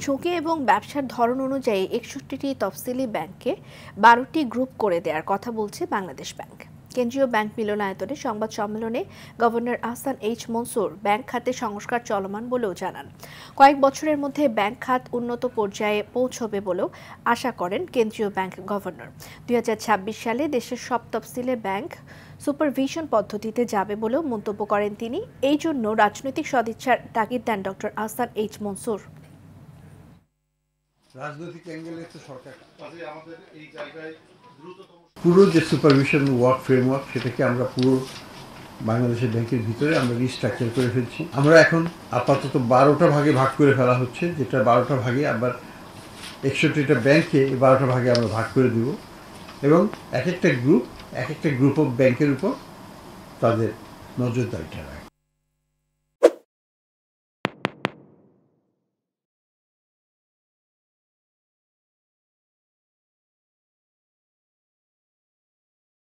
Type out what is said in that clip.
ঝুঁকি এবং ব্যবসার ধরন অনুযায়ী ৬১টি তফসিলি ব্যাংককে ১২টি গ্রুপ করে দেওয়ার কথা বলছে বাংলাদেশ ব্যাংক। কেন্দ্রীয় ব্যাংক মিলনায়তনে সংবাদ সম্মেলনে governor Ahsan H Mansur bank খাতে সংস্কার চলমান বলেও জানান। কয়েক বছরের মধ্যে ব্যাংক খাত উন্নত পর্যায়ে পৌঁছবে বলেও আশা করেন কেন্দ্রীয় ব্যাংক গভর্নর। ২০২৬ সালে দেশের সব তফসিলি ব্যাংক সুপারভিশন পদ্ধতিতে যাবে বলেও মন্তব্য করেন তিনি। এই জন্য রাজনৈতিক সদিচ্ছার তাগিদ দেন ডক্টর আহসান এইচ মনসুর। রাজনৈতিক অ্যাঙ্গেলে তো সরকার পুরো যে সুপারভিশন ওয়ার্ক ফ্রেমওয়ার্ক সেটাকে আমরা পুরো বাংলাদেশের ব্যাংকের ভিতরে আমরা রিস্ট্রাকচার করে ফেলছি। আমরা এখন আপাতত 12টা ভাগে ভাগ করে ফেলা হচ্ছে, যেটা 12টা ভাগে আবার ৬১টা ব্যাংকে 12টা ভাগে আমরা ভাগ করে দেব এবং এক একটা গ্রুপ অফ ব্যাংকের উপর তাদের নজরদারিটা রাখবে।